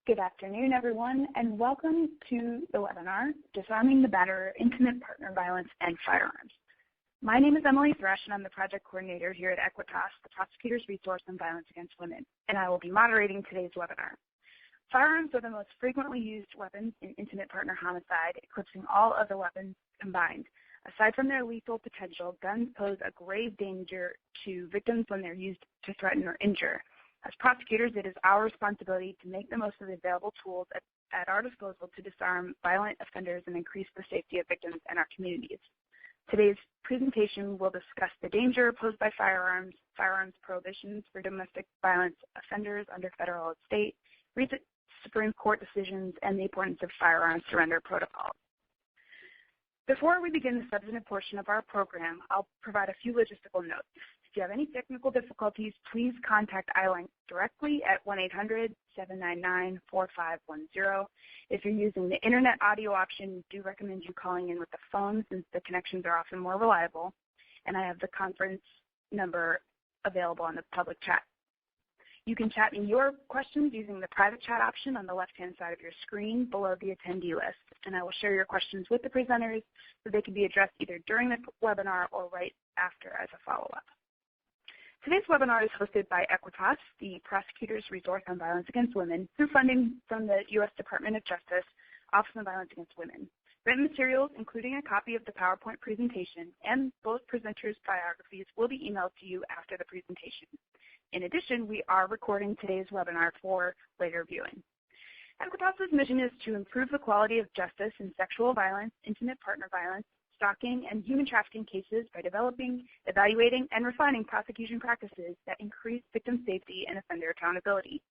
Good afternoon, everyone, and welcome to the webinar, Disarming the Batterer, Intimate Partner Violence, and Firearms. My name is Emily Thresh, and I'm the project coordinator here at EQUITAS, the Prosecutors Resource on Violence Against Women, and I will be moderating today's webinar. Firearms are the most frequently used weapons in intimate partner homicide, eclipsing all other weapons combined. Aside from their lethal potential, guns pose a grave danger to victims when they're used to threaten or injure. As prosecutors, it is our responsibility to make the most of the available tools at our disposal to disarm violent offenders and increase the safety of victims and our communities. Today's presentation will discuss the danger posed by firearms, firearms prohibitions for domestic violence offenders under federal and state, recent Supreme Court decisions, and the importance of firearms surrender protocols. Before we begin the substantive portion of our program, I'll provide a few logistical notes. If you have any technical difficulties, please contact ILINC directly at 1-800-799-4510. If you're using the internet audio option, we do recommend you calling in with the phone since the connections are often more reliable. And I have the conference number available on the public chat. You can chat me your questions using the private chat option on the left-hand side of your screen below the attendee list, and I will share your questions with the presenters so they can be addressed either during the webinar or right after as a follow-up. Today's webinar is hosted by EQUITAS, the Prosecutors Resource on Violence Against Women, through funding from the U.S. Department of Justice, Office on Violence Against Women. Written materials, including a copy of the PowerPoint presentation and both presenters' biographies, will be emailed to you after the presentation. In addition, we are recording today's webinar for later viewing. EQUITAS's mission is to improve the quality of justice in sexual violence, intimate partner violence, stalking, and human trafficking cases by developing, evaluating, and refining prosecution practices that increase victim safety and offender accountability.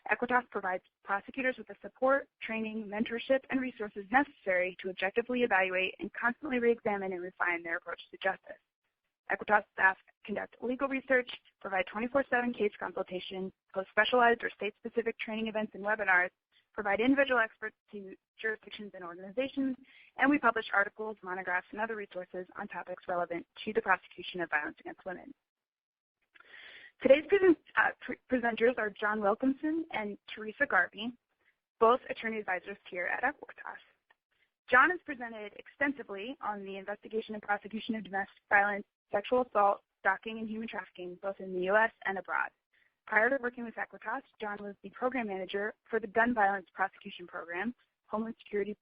EQUITAS provides prosecutors with the support, training, mentorship, and resources necessary to objectively evaluate and constantly re-examine and refine their approach to justice. EQUITAS staff conduct legal research, provide 24/7 case consultation, host specialized or state-specific training events and webinars, provide individual experts to jurisdictions and organizations, and we publish articles, monographs, and other resources on topics relevant to the prosecution of violence against women. Today's presenters are John Wilkinson and Teresa Garvey, both attorney advisors here at EQUITAS. John has presented extensively on the investigation and prosecution of domestic violence, sexual assault, stalking, and human trafficking, both in the U.S. and abroad. Prior to working with EQUITAS, John was the program manager for the Gun Violence Prosecution Program, Homeland Security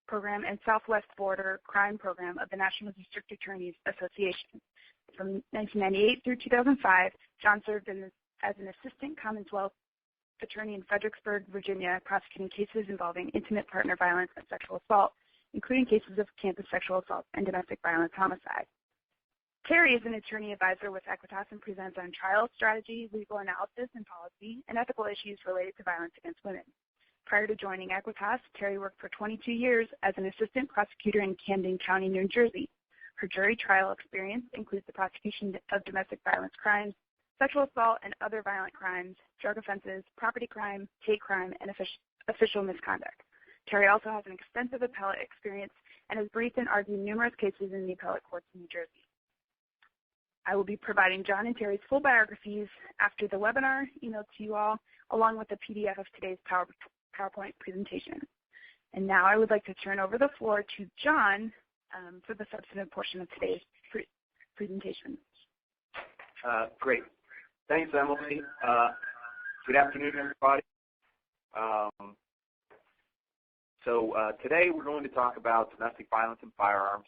Program, and Southwest Border Crime Program of the National District Attorneys Association. From 1998 through 2005, John served as an assistant Commonwealth attorney in Fredericksburg, Virginia, prosecuting cases involving intimate partner violence and sexual assault, including cases of campus sexual assault and domestic violence homicide. Terry is an attorney advisor with EQUITAS and presents on trial strategy, legal analysis and policy, and ethical issues related to violence against women. Prior to joining EQUITAS, Terry worked for 22 years as an assistant prosecutor in Camden County, New Jersey. Her jury trial experience includes the prosecution of domestic violence crimes, sexual assault and other violent crimes, drug offenses, property crime, hate crime, and official misconduct. Terry also has an extensive appellate experience and has briefed and argued numerous cases in the appellate courts in New Jersey. I will be providing John and Terry's full biographies after the webinar emailed to you all, along with a PDF of today's PowerPoint presentation. And now I would like to turn over the floor to John for the substantive portion of today's presentation. Great. Thanks, Emily. Good afternoon, everybody. Today we're going to talk about domestic violence and firearms.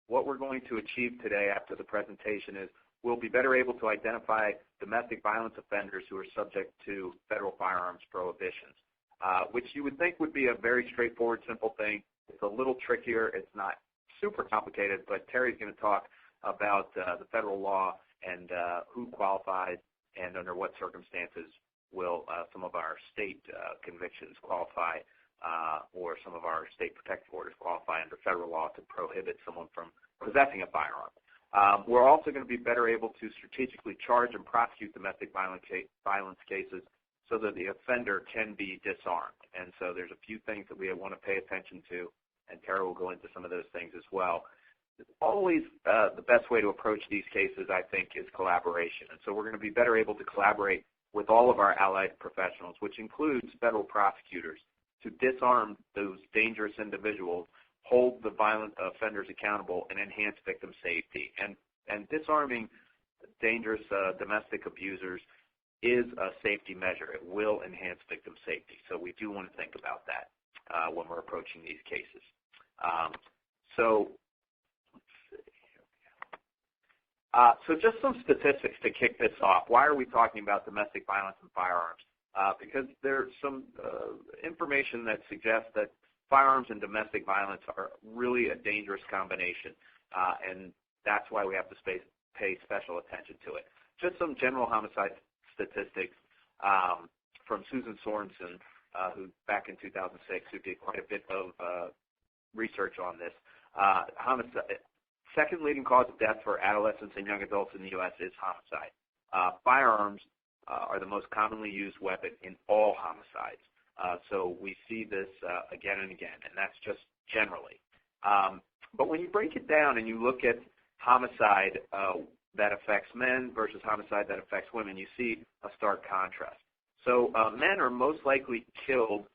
What we're going to achieve today after the presentation is we'll be better able to identify domestic violence offenders who are subject to federal firearms prohibitions, which you would think would be a very straightforward, simple thing. It's a little trickier. It's not super complicated, but Terry's going to talk about the federal law and who qualifies and under what circumstances will some of our state convictions qualify or some of our state protective orders qualify under federal law to prohibit someone from possessing a firearm. We're also going to be better able to strategically charge and prosecute domestic violence cases so that the offender can be disarmed. And so there's a few things that we want to pay attention to, and Tara will go into some of those things as well. Always the best way to approach these cases, I think, is collaboration. And so we're going to be better able to collaborate with all of our allied professionals, which includes federal prosecutors, to disarm those dangerous individuals, hold the violent offenders accountable, and enhance victim safety. And disarming dangerous domestic abusers is a safety measure. It will enhance victim safety. So we do want to think about that when we're approaching these cases. So just some statistics to kick this off. Why are we talking about domestic violence and firearms? Because there's some information that suggests that firearms and domestic violence are really a dangerous combination, and that's why we have to pay special attention to it. Just some general homicide statistics from Susan Sorensen, who back in 2006, who did quite a bit of research on this. Homicide. Second leading cause of death for adolescents and young adults in the U.S. is homicide. Firearms are the most commonly used weapon in all homicides. So we see this again and again, and that's just generally. But when you break it down and you look at homicide that affects men versus homicide that affects women, you see a stark contrast. So men are most likely killed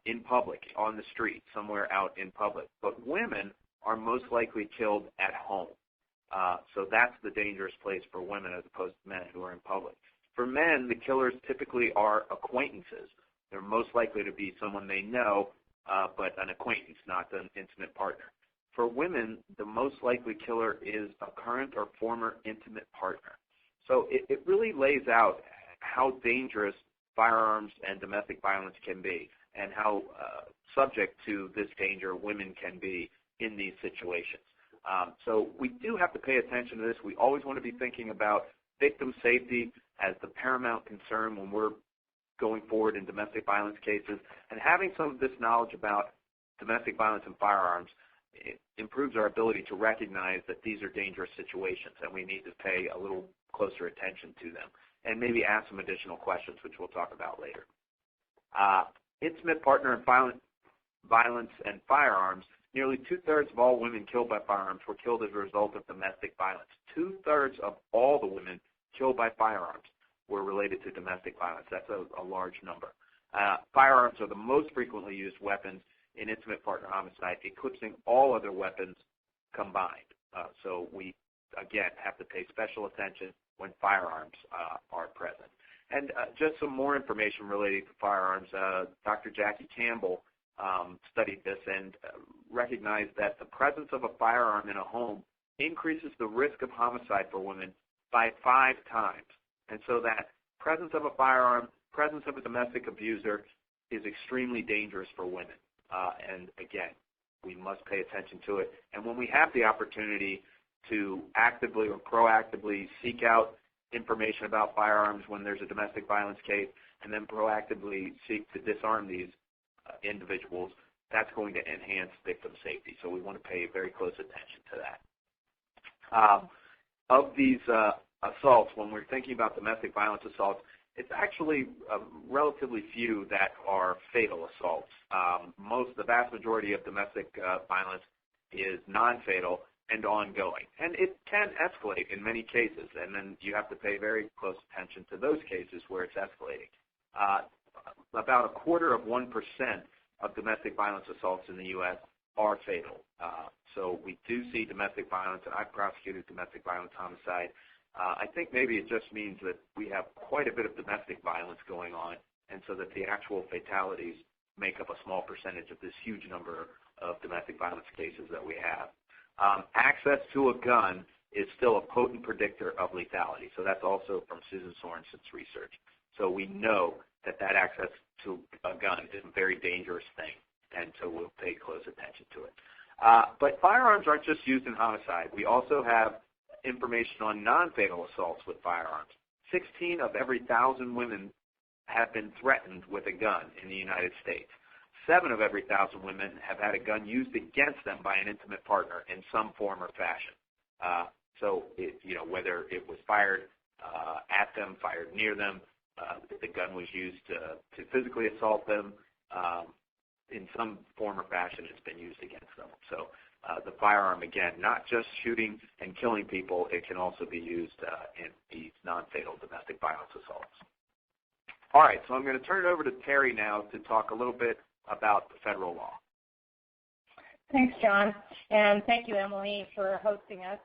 in public, on the street, somewhere out in public. But women are most likely killed at home. So that's the dangerous place for women as opposed to men who are in public. For men, the killers typically are acquaintances. They're most likely to be someone they know, but an acquaintance, not an intimate partner. For women, the most likely killer is a current or former intimate partner. So it really lays out how dangerous firearms and domestic violence can be and how subject to this danger women can be in these situations. So we do have to pay attention to this. We always want to be thinking about victim safety as the paramount concern when we're going forward in domestic violence cases. And having some of this knowledge about domestic violence and firearms, it improves our ability to recognize that these are dangerous situations and we need to pay a little closer attention to them and maybe ask some additional questions, which we'll talk about later. Intimate partner and violence and firearms. Nearly 2/3 of all women killed by firearms were killed as a result of domestic violence. 2/3 of all the women killed by firearms were related to domestic violence. That's a large number. Firearms are the most frequently used weapons in intimate partner homicide, eclipsing all other weapons combined. So we, again, have to pay special attention when firearms are present. And just some more information related to firearms. Dr. Jackie Campbell studied this and recognized that the presence of a firearm in a home increases the risk of homicide for women by 5 times. And so that presence of a firearm, presence of a domestic abuser is extremely dangerous for women. And again, we must pay attention to it. And when we have the opportunity to actively or proactively seek out information about firearms when there's a domestic violence case and then proactively seek to disarm these individuals, that's going to enhance victim safety. So we want to pay very close attention to that. Of these assaults, when we're thinking about domestic violence assaults, it's actually relatively few that are fatal assaults. The vast majority of domestic violence is non-fatal and ongoing. And it can escalate in many cases, and then you have to pay very close attention to those cases where it's escalating. About 1/4% of domestic violence assaults in the U.S. are fatal. So we do see domestic violence, and I've prosecuted domestic violence homicide. I think maybe it just means that we have quite a bit of domestic violence going on, and so that the actual fatalities make up a small percentage of this huge number of domestic violence cases that we have. Access to a gun is still a potent predictor of lethality. So that's also from Susan Sorensen's research. So we know that access to a gun is a very dangerous thing, and so we'll pay close attention to it. But firearms aren't just used in homicide. We also have information on non-fatal assaults with firearms. 16 of every 1,000 women have been threatened with a gun in the United States. 7 of every 1,000 women have had a gun used against them by an intimate partner in some form or fashion. Whether it was fired at them, fired near them, the gun was used to physically assault them, in some form or fashion it's been used against them. So the firearm, again, not just shooting and killing people, it can also be used in these non-fatal domestic violence assaults. All right, so I'm going to turn it over to Terry now to talk a little bit about the federal law. Thanks, John, and thank you, Emily, for hosting us.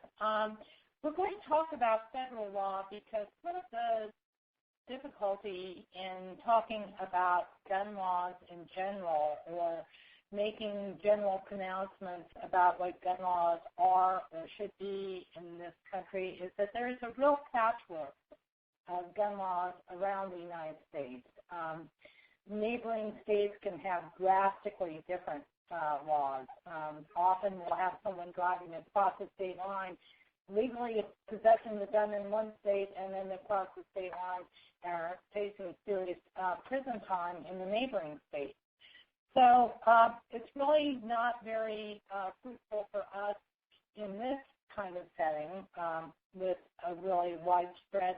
We're going to talk about federal law because one of the difficulty in talking about gun laws in general or making general pronouncements about what gun laws are or should be in this country is that there is a real patchwork of gun laws around the United States. Neighboring states can have drastically different laws. Often we'll have someone driving across the state line legally possessing the gun in one state and then across the state line are facing serious prison time in the neighboring state. So it's really not very fruitful for us in this kind of setting with a really widespread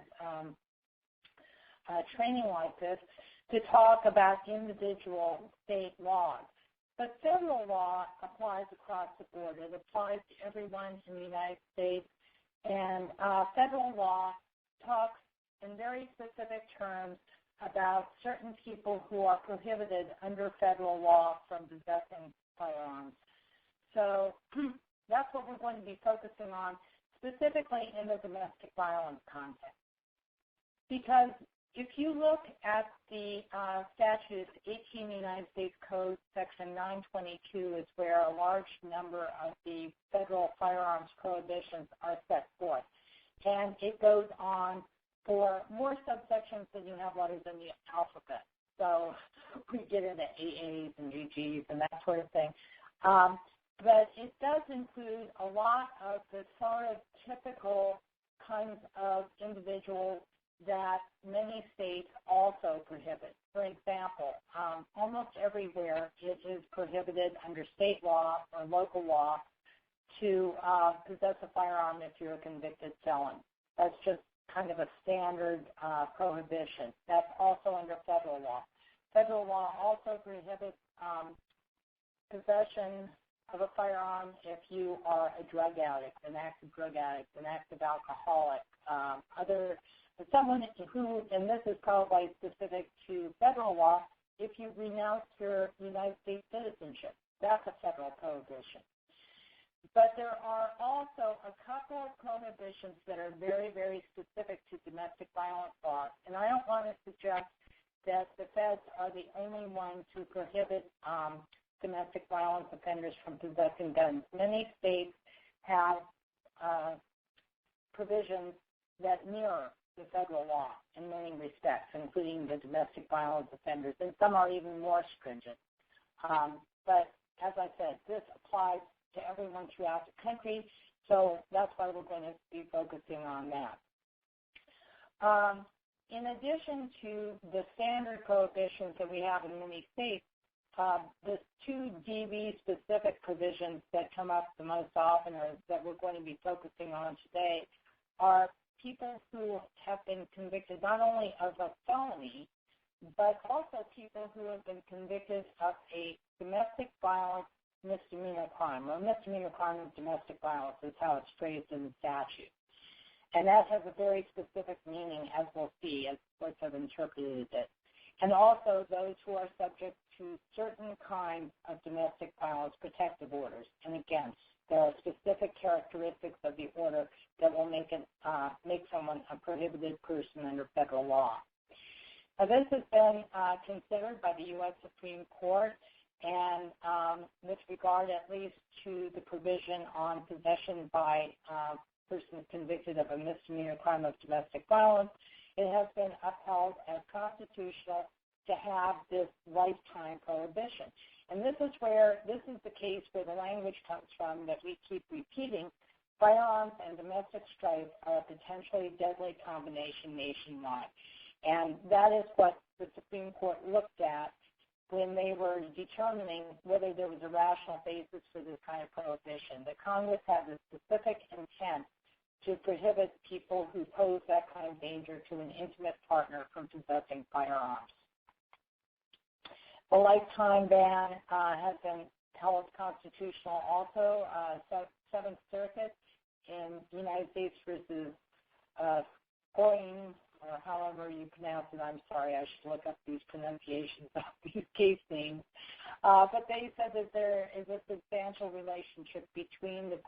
training like this to talk about individual state laws. But federal law applies across the board. It applies to everyone in the United States. And federal law talks in very specific terms about certain people who are prohibited under federal law from possessing firearms. So that's what we're going to be focusing on, specifically in the domestic violence context. Because if you look at the statutes, 18 United States Code, Section 922 is where a large number of the federal firearms prohibitions are set forth. And it goes on for more subsections than you have letters in the alphabet. So we get into AAs and GGs and that sort of thing. But it does include a lot of the sort of typical kinds of individuals that many states also prohibit. For example, almost everywhere it is prohibited under state law or local law to possess a firearm if you're a convicted felon. That's just kind of a standard prohibition. That's also under federal law. Federal law also prohibits possession of a firearm if you are a drug addict, an active drug addict, an active alcoholic, someone who, and this is probably specific to federal law, if you renounce your United States citizenship. That's a federal prohibition. But there are also a couple of prohibitions that are very, very specific to domestic violence laws. And I don't want to suggest that the feds are the only ones who prohibit domestic violence offenders from possessing guns. Many states have provisions that mirror the federal law in many respects, including the domestic violence offenders, and some are even more stringent. But as I said, this applies to everyone throughout the country, so that's why we're going to be focusing on that. In addition to the standard prohibitions that we have in many states, the two DV-specific provisions that come up the most often or that we're going to be focusing on today are people who have been convicted not only of a felony, but also people who have been convicted of a domestic violence misdemeanor crime, or misdemeanor crime of domestic violence is how it's phrased in the statute. And that has a very specific meaning, as we'll see, as courts have interpreted it. And also those who are subject to certain kinds of domestic violence protective orders. And again, there are specific characteristics of the order that will make someone a prohibited person under federal law. Now, this has been considered by the U.S. Supreme Court, and with regard at least to the provision on possession by persons convicted of a misdemeanor crime of domestic violence, it has been upheld as constitutional to have this lifetime prohibition. And this is the case where the language comes from that we keep repeating. Firearms and domestic strife are a potentially deadly combination nationwide. And that is what the Supreme Court looked at when they were determining whether there was a rational basis for this kind of prohibition. The Congress had a specific intent to prohibit people who pose that kind of danger to an intimate partner from possessing firearms. The lifetime ban has been held constitutional also. Seventh Circuit in the United States versus SKOIEN or however you pronounce it. I'm sorry, I should look up these pronunciations of these case names. But they said that there is a substantial relationship between the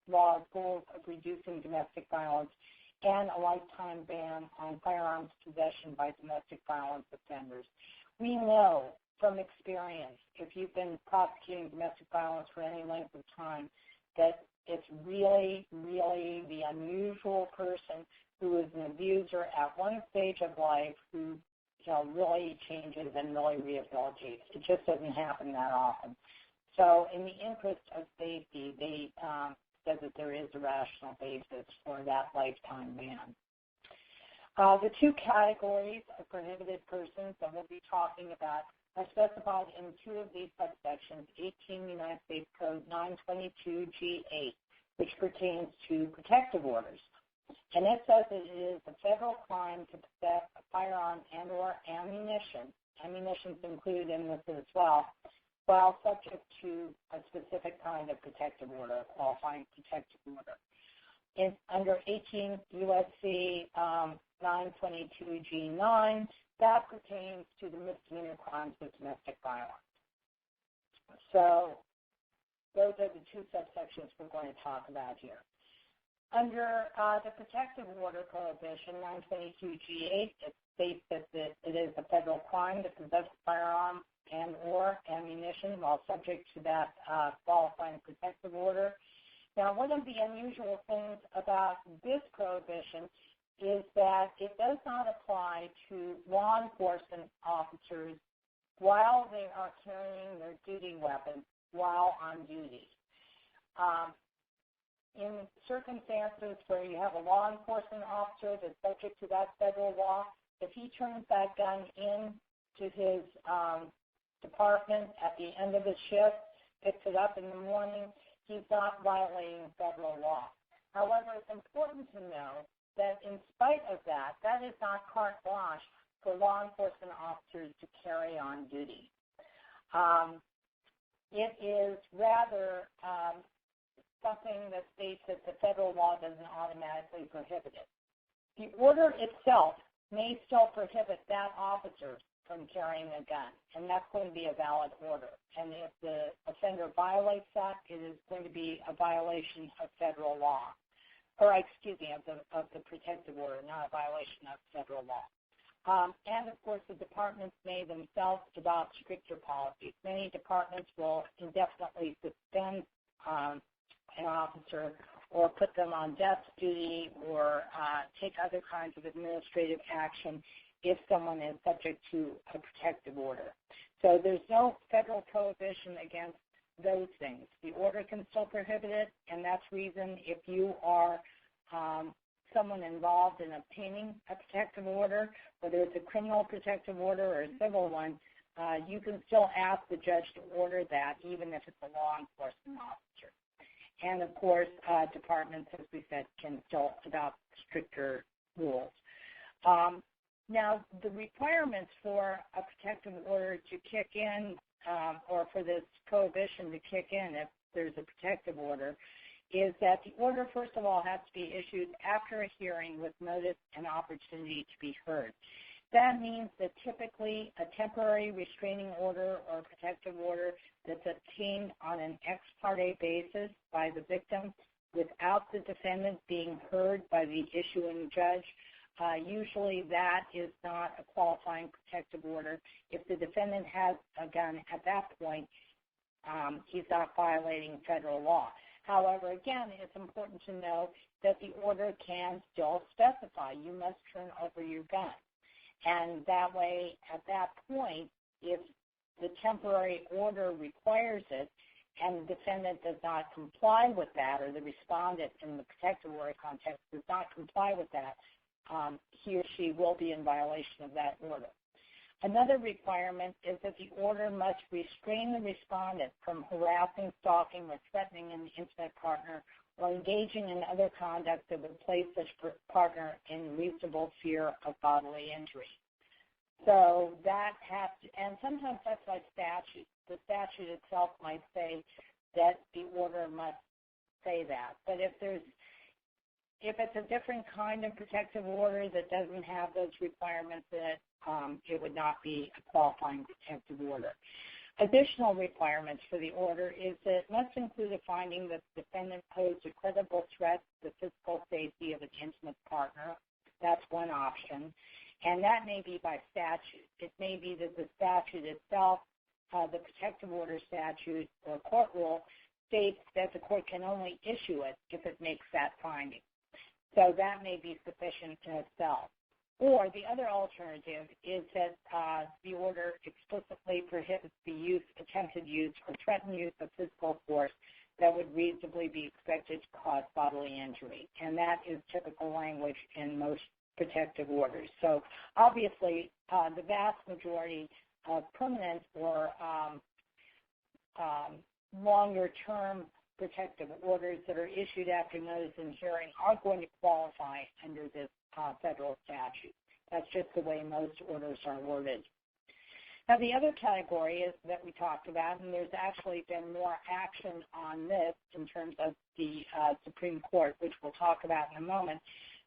law's goals of reducing domestic violence and a lifetime ban on firearms possession by domestic violence offenders. We know from experience, if you've been prosecuting domestic violence for any length of time, that it's really, really the unusual person who is an abuser at one stage of life who really changes and really rehabilitates. It just doesn't happen that often. So in the interest of safety, they said that there is a rational basis for that lifetime ban. The two categories of prohibited persons that we'll be talking about are specified in two of these subsections, 18 United States Code 922G8, which pertains to protective orders. And it says that it is a federal crime to possess a firearm and or ammunition. Ammunition is included in this as well, while subject to a specific kind of protective order, a qualifying protective order. Under 18 U.S.C. 922G9, that pertains to the misdemeanor crimes of domestic violence. So those are the two subsections we're going to talk about here. Under the protective order prohibition, 922G8, it states that it is a federal crime to possess a firearm and or ammunition while subject to that qualifying protective order. Now, one of the unusual things about this prohibition is that it does not apply to law enforcement officers while they are carrying their duty weapon while on duty. In circumstances where you have a law enforcement officer that's subject to that federal law, if he turns that gun in to his department at the end of his shift, picks it up in the morning, he's not violating federal law. However, it's important to know that in spite of that, that is not carte blanche for law enforcement officers to carry on duty. It is rather something that states that the federal law doesn't automatically prohibit it. The order itself may still prohibit that officer from carrying a gun, and that's going to be a valid order. And if the offender violates that, it is going to be a violation of federal law, or excuse me, of the protective order, not a violation of federal law. And, of course, the departments may themselves adopt stricter policies. Many departments will indefinitely suspend an officer or put them on desk duty or take other kinds of administrative action if someone is subject to a protective order. So there's no federal prohibition against those things. The order can still prohibit it, and that's reason if you are someone involved in obtaining a protective order, whether it's a criminal protective order or a civil one, you can still ask the judge to order that even if it's a law enforcement officer. And, of course, departments, as we said, can still adopt stricter rules. Now, the requirements for a protective order to kick in or for this prohibition to kick in if there's a protective order is that the order, first of all, has to be issued after a hearing with notice and opportunity to be heard. That means that typically a temporary restraining order or protective order that's obtained on an ex parte basis by the victim without the defendant being heard by the issuing judge, usually that is not a qualifying protective order. If the defendant has a gun at that point, he's not violating federal law. However, again, it's important to know that the order can still specify you must turn over your gun. And that way, at that point, if the temporary order requires it and the defendant does not comply with that, or the respondent in the protective order context does not comply with that, he or she will be in violation of that order. Another requirement is that the order must restrain the respondent from harassing, stalking, or threatening an intimate partner or engaging in other conduct that would place such partner in reasonable fear of bodily injury. So that has to, and sometimes that's by statute. The statute itself might say that the order must say that. But if there's If it's a different kind of protective order that doesn't have those requirements in it, it would not be a qualifying protective order. Additional requirements for the order is that it must include a finding that the defendant posed a credible threat to the physical safety of an intimate partner. That's one option. And that may be by statute. It may be that the statute itself, the protective order statute or court rule, states that the court can only issue it if it makes that finding. So that may be sufficient in itself. Or the other alternative is that the order explicitly prohibits the use, attempted use, or threatened use of physical force that would reasonably be expected to cause bodily injury. And that is typical language in most protective orders. So obviously, the vast majority of permanent or longer-term protective orders that are issued after notice and hearing are going to qualify under this federal statute. That's just the way most orders are worded. Now, the other category is that we talked about, and there's actually been more action on this in terms of the Supreme Court, which we'll talk about in a moment,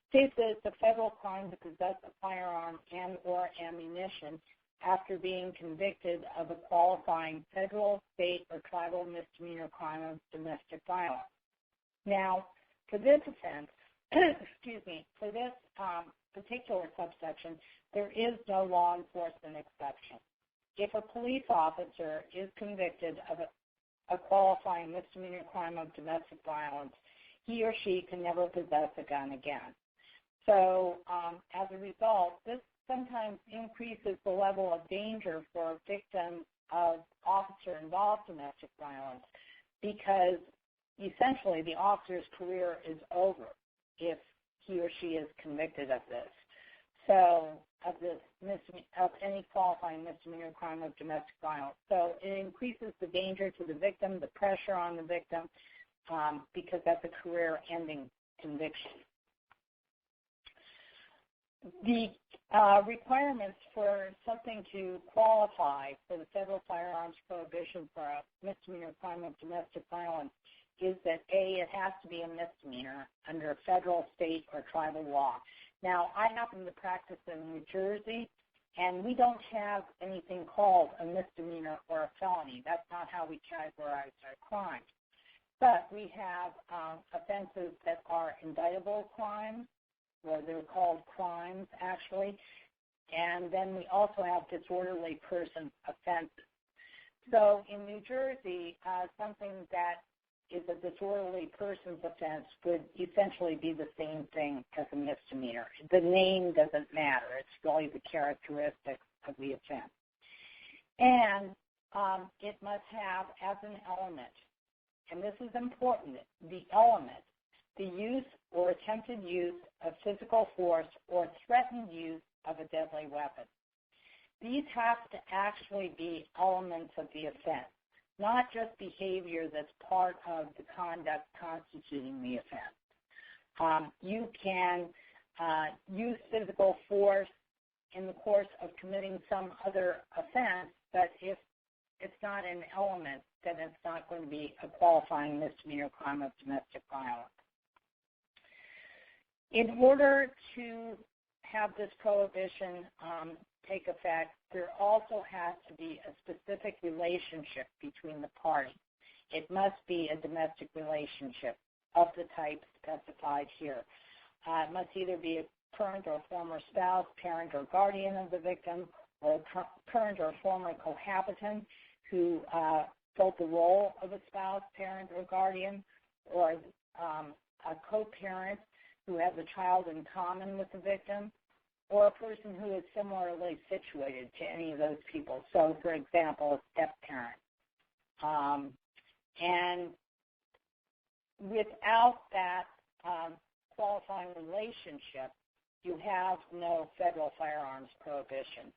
states that it's a federal crime to possess a firearm and or ammunition after being convicted of a qualifying federal, state, or tribal misdemeanor crime of domestic violence. Now, for this offense, for this particular subsection, there is no law enforcement exception. If a police officer is convicted of a qualifying misdemeanor crime of domestic violence, he or she can never possess a gun again. So as a result, this sometimes increases the level of danger for victims of officer-involved domestic violence because essentially the officer's career is over if he or she is convicted of this. So of any qualifying misdemeanor crime of domestic violence. So it increases the danger to the victim, the pressure on the victim, because that's a career-ending conviction. The requirements for something to qualify for the federal firearms prohibition for a misdemeanor crime of domestic violence is that, A, it has to be a misdemeanor under federal, state, or tribal law. Now, I happen to practice in New Jersey, and we don't have anything called a misdemeanor or a felony. That's not how we categorize our crimes. But we have offenses that are indictable crimes, or they're called crimes, actually. And then we also have disorderly person offenses. So in New Jersey, something that is a disorderly person's offense would essentially be the same thing as a misdemeanor. The name doesn't matter. It's really the characteristics of the offense. And it must have as an element, and this is important, the element, the use or attempted use of physical force or threatened use of a deadly weapon. These have to actually be elements of the offense, not just behavior that's part of the conduct constituting the offense. You can use physical force in the course of committing some other offense, but if it's not an element, then it's not going to be a qualifying misdemeanor crime of domestic violence. In order to have this prohibition take effect, there also has to be a specific relationship between the parties. It must be a domestic relationship of the type specified here. It must either be a current or former spouse, parent or guardian of the victim, or a current or former cohabitant who filled the role of a spouse, parent, or guardian, or a co-parent who has a child in common with the victim, or a person who is similarly situated to any of those people. So, for example, a step-parent. And without that qualifying relationship, you have no federal firearms prohibition.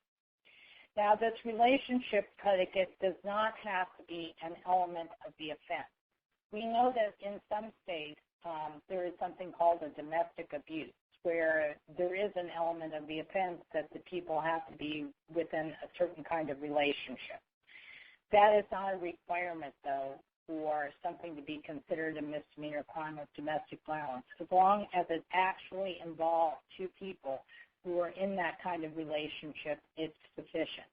Now, this relationship predicate does not have to be an element of the offense. We know that in some states there is something called a domestic abuse, where there is an element of the offense that the people have to be within a certain kind of relationship. That is not a requirement, though, for something to be considered a misdemeanor crime of domestic violence, as long as it actually involves two people who are in that kind of relationship. It's sufficient.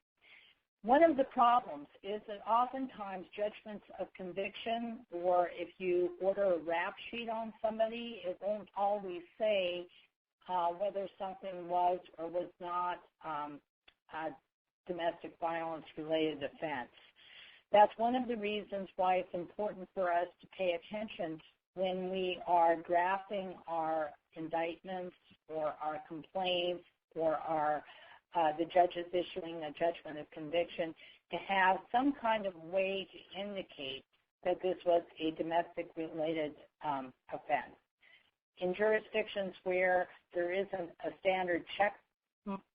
One of the problems is that oftentimes judgments of conviction, or if you order a rap sheet on somebody, it won't always say whether something was or was not a domestic violence-related offense. That's one of the reasons why it's important for us to pay attention when we are drafting our indictments or our complaints or our the judges issuing a judgment of conviction, to have some kind of way to indicate that this was a domestic-related offense. In jurisdictions where there isn't a standard check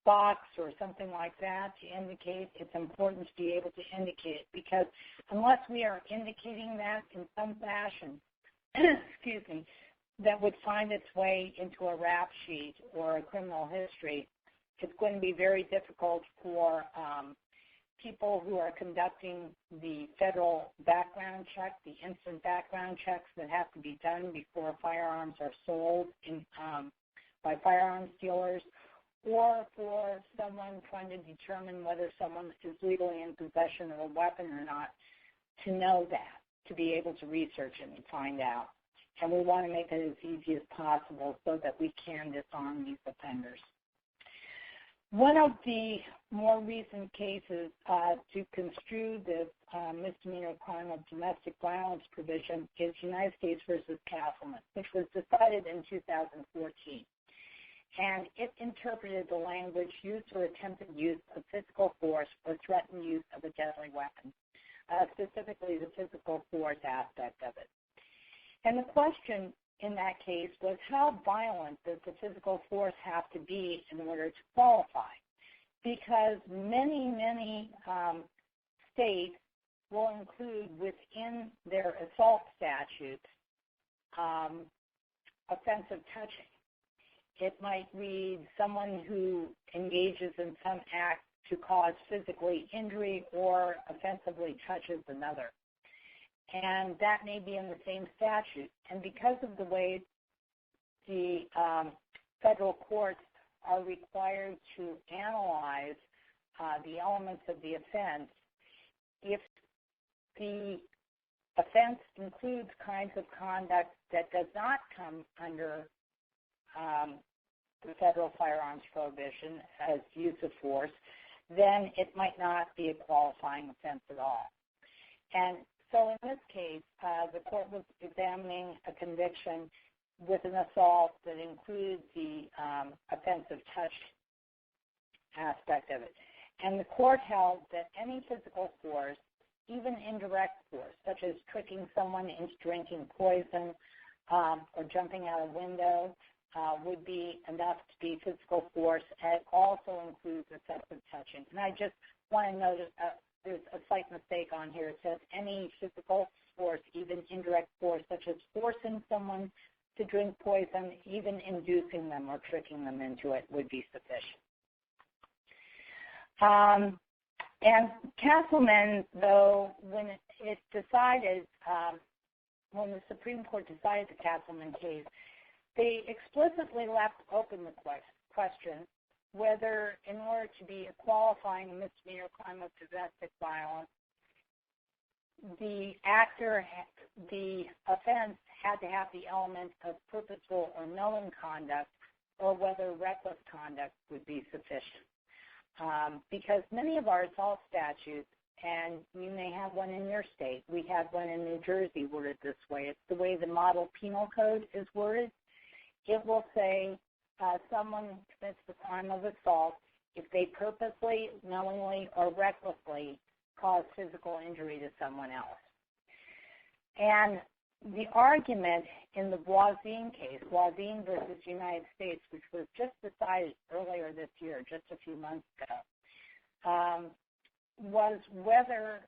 box or something like that to indicate, it's important to be able to indicate it, because unless we are indicating that in some fashion, excuse me, that would find its way into a rap sheet or a criminal history, it's going to be very difficult for people who are conducting the federal background check, the instant background checks that have to be done before firearms are sold by firearms dealers, or for someone trying to determine whether someone is legally in possession of a weapon or not, to know that, to be able to research it and find out. And we want to make it as easy as possible so that we can disarm these offenders. One of the more recent cases to construe this misdemeanor crime of domestic violence provision is United States versus Castleman, which was decided in 2014. And it interpreted the language use or attempted use of physical force or threatened use of a deadly weapon, specifically the physical force aspect of it. And the question in that case was, how violent does the physical force have to be in order to qualify? Because many states will include within their assault statutes offensive touching. It might read someone who engages in some act to cause physically injury or offensively touches another. And that may be in the same statute. And because of the way the federal courts are required to analyze the elements of the offense, if the offense includes kinds of conduct that does not come under the federal firearms prohibition as use of force, then it might not be a qualifying offense at all. And so in this case, the court was examining a conviction with an assault that includes the offensive touch aspect of it. And the court held that any physical force, even indirect force, such as tricking someone into drinking poison or jumping out a window, would be enough to be physical force, and it also includes excessive touching. And I just want to note there's a slight mistake on here. It says any physical force, even indirect force, such as forcing someone to drink poison, even inducing them or tricking them into it, would be sufficient. And Castleman, though, when it decided, when the Supreme Court decided the Castleman case, they explicitly left open the question whether, in order to be a qualifying misdemeanor crime of domestic violence, the offense had to have the element of purposeful or knowing conduct, or whether reckless conduct would be sufficient. Because many of our assault statutes, and you may have one in your state, we have one in New Jersey worded this way. It's the way the model penal code is worded. It will say someone commits the crime of assault if they purposely, knowingly, or recklessly cause physical injury to someone else. And the argument in the Voisin case, Voisin versus United States, which was just decided earlier this year, just a few months ago, was whether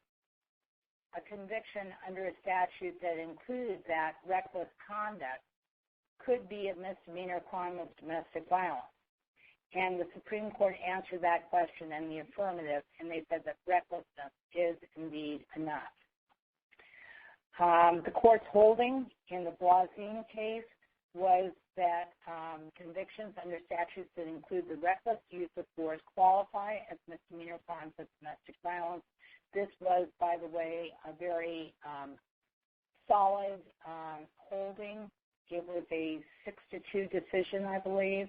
a conviction under a statute that included that reckless conduct could be a misdemeanor crime of domestic violence. And the Supreme Court answered that question in the affirmative, and they said that recklessness is indeed enough. The court's holding in the Voisin case was that convictions under statutes that include the reckless use of force qualify as misdemeanor crimes of domestic violence. This was, by the way, a very solid holding. It was a 6-2 decision, I believe.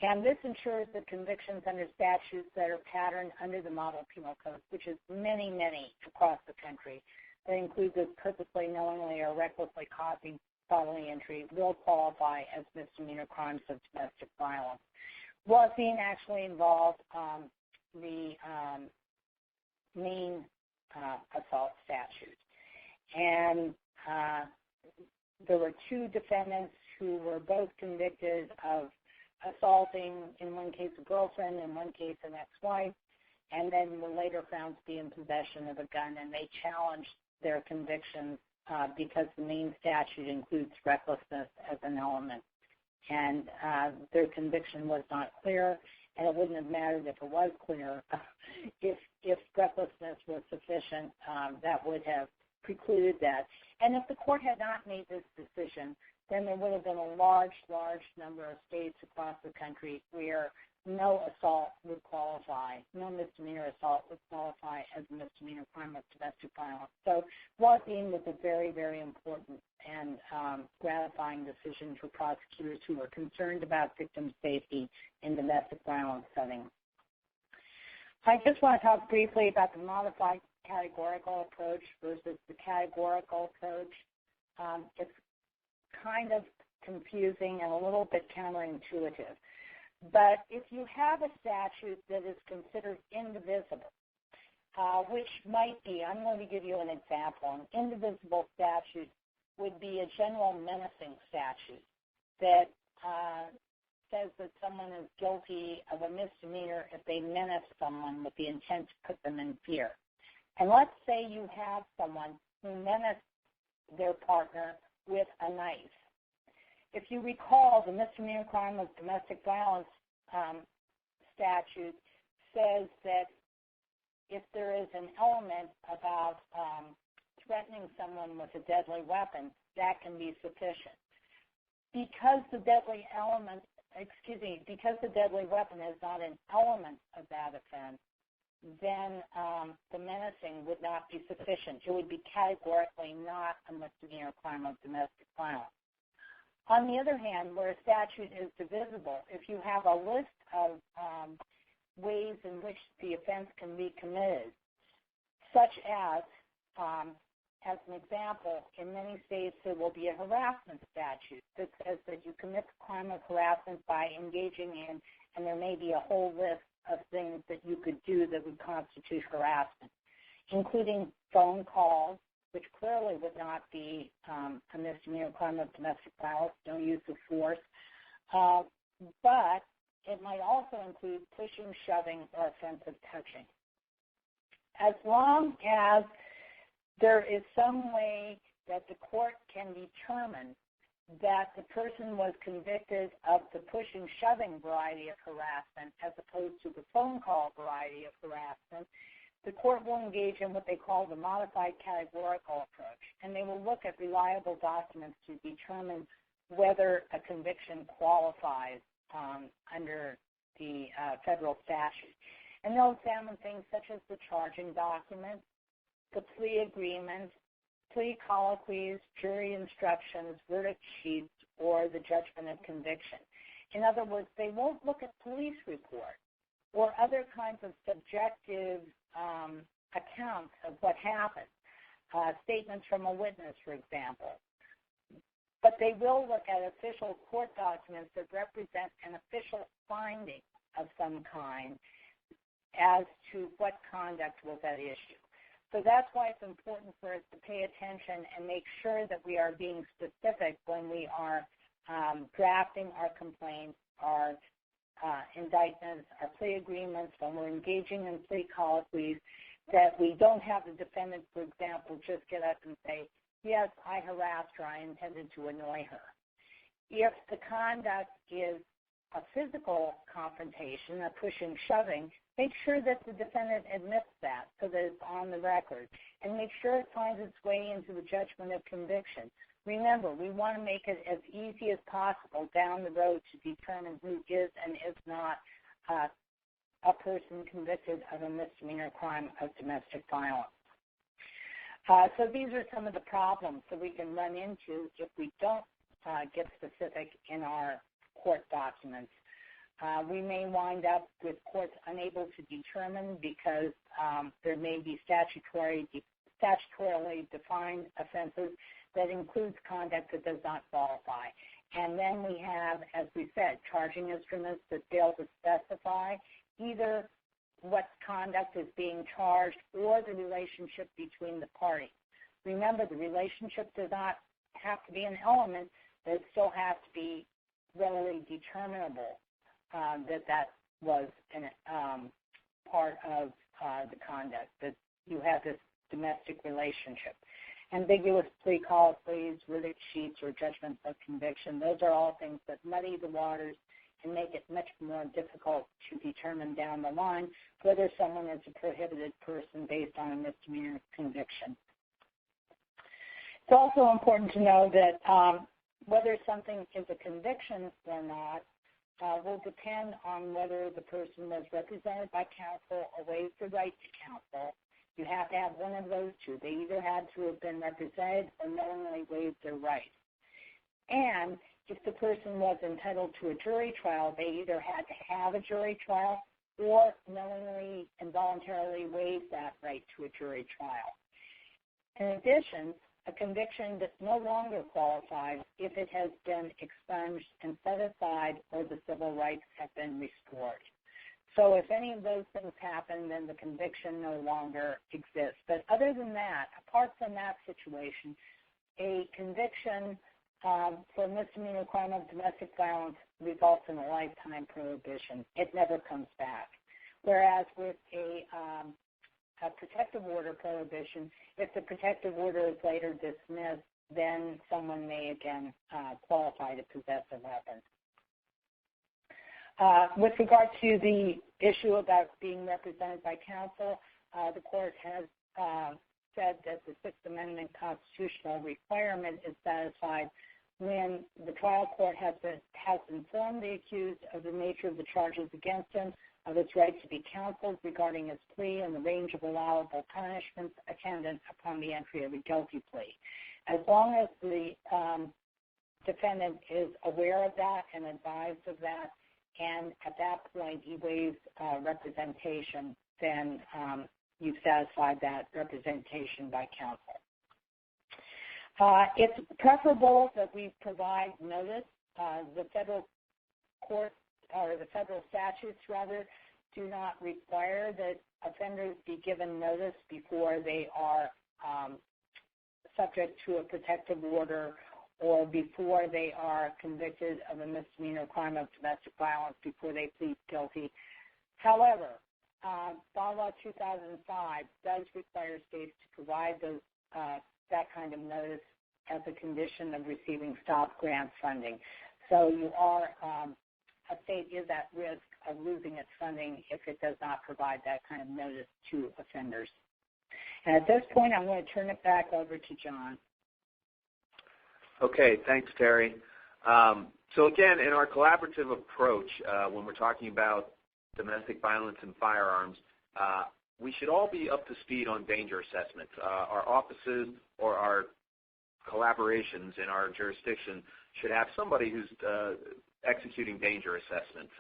And this ensures that convictions under statutes that are patterned under the Model Penal Code, which is many, many across the country, that include the purposely, knowingly, or recklessly causing bodily injury, will qualify as misdemeanor crimes of domestic violence. Voisin actually involved the mean assault statute. And there were two defendants who were both convicted of assaulting, in one case a girlfriend, in one case an ex-wife, and then were later found to be in possession of a gun, and they challenged their convictions because the main statute includes recklessness as an element. And their conviction was not clear, and it wouldn't have mattered if it was clear. If recklessness was sufficient, that would have precluded that. And if the court had not made this decision, then there would have been a large, large number of states across the country where no assault would qualify, no misdemeanor assault would qualify as a misdemeanor crime of domestic violence. So Voisin was a very, very important and gratifying decision for prosecutors who are concerned about victim safety in domestic violence settings. I just want to talk briefly about the modified categorical approach versus the categorical approach. It's kind of confusing and a little bit counterintuitive. But if you have a statute that is considered indivisible, which might be, I'm going to give you an example. An indivisible statute would be a general menacing statute that says that someone is guilty of a misdemeanor if they menace someone with the intent to put them in fear. And let's say you have someone who menaced their partner with a knife. If you recall, the misdemeanor crime of domestic violence statute says that if there is an element about threatening someone with a deadly weapon, that can be sufficient. Because the deadly weapon is not an element of that offense, then the menacing would not be sufficient. It would be categorically not a misdemeanor crime of domestic violence. On the other hand, where a statute is divisible, if you have a list of ways in which the offense can be committed, such as an example, in many states there will be a harassment statute that says that you commit the crime of harassment by engaging in, and there may be a whole list of things that you could do that would constitute harassment, including phone calls, which clearly would not be a misdemeanor crime of domestic violence, no use of force, but it might also include pushing, shoving, or offensive touching. As long as there is some way that the court can determine that the person was convicted of the pushing, shoving variety of harassment as opposed to the phone call variety of harassment, the court will engage in what they call the modified categorical approach, and they will look at reliable documents to determine whether a conviction qualifies under the federal statute. And they'll examine things such as the charging document, the plea agreement, plea colloquies, jury instructions, verdict sheets, or the judgment of conviction. In other words, they won't look at police reports or other kinds of subjective accounts of what happened, statements from a witness, for example. But they will look at official court documents that represent an official finding of some kind as to what conduct was at issue. So that's why it's important for us to pay attention and make sure that we are being specific when we are drafting our complaints, our indictments, our plea agreements, when we're engaging in plea colloquies, that we don't have the defendant, for example, just get up and say, yes, I harassed her, I intended to annoy her. If the conduct is a physical confrontation, a pushing, shoving, Make sure that the defendant admits that so that it's on the record, and make sure it finds its way into the judgment of conviction. Remember, we want to make it as easy as possible down the road to determine who is and is not a person convicted of a misdemeanor crime of domestic violence. So these are some of the problems that we can run into if we don't get specific in our court documents. We may wind up with courts unable to determine because there may be statutorily defined offenses that includes conduct that does not qualify. And then we have, as we said, charging instruments that fail to specify either what conduct is being charged or the relationship between the parties. Remember, the relationship does not have to be an element, but it still has to be readily determinable that was part of the conduct, that you have this domestic relationship. Ambiguous plea colloquies, verdict sheets, or judgments of conviction, those are all things that muddy the waters and make it much more difficult to determine down the line whether someone is a prohibited person based on a misdemeanor conviction. It's also important to know that whether something is a conviction or not will depend on whether the person was represented by counsel or waived the right to counsel. You have to have one of those two. They either had to have been represented or knowingly waived their right. And if the person was entitled to a jury trial, they either had to have a jury trial or knowingly and voluntarily waive that right to a jury trial. In addition, a conviction that no longer qualifies if it has been expunged and set aside or the civil rights have been restored. So if any of those things happen, then the conviction no longer exists. But other than that, apart from that situation, a conviction for a misdemeanor crime of domestic violence results in a lifetime prohibition. It never comes back. Whereas with a protective order prohibition, if the protective order is later dismissed, then someone may again qualify to possess a weapon. With regard to the issue about being represented by counsel, the court has said that the Sixth Amendment constitutional requirement is satisfied when the trial court has informed the accused of the nature of the charges against him, of its right to be counseled regarding his plea and the range of allowable punishments attendant upon the entry of a guilty plea. As long as the defendant is aware of that and advised of that, and at that point he waives representation, then you've satisfied that representation by counsel. It's preferable that we provide notice. The federal court, or the federal statutes rather, do not require that offenders be given notice before they are subject to a protective order or before they are convicted of a misdemeanor crime of domestic violence, before they plead guilty. However, Bylaw 2005 does require states to provide those, that kind of notice as a condition of receiving stop grant funding. So you are, a state is at risk of losing its funding if it does not provide that kind of notice to offenders. And at this point, I'm going to turn it back over to John. Okay, thanks, Terry. So again, in our collaborative approach, when we're talking about domestic violence and firearms, we should all be up to speed on danger assessments. Our offices or our collaborations in our jurisdiction should have somebody who's executing danger assessments,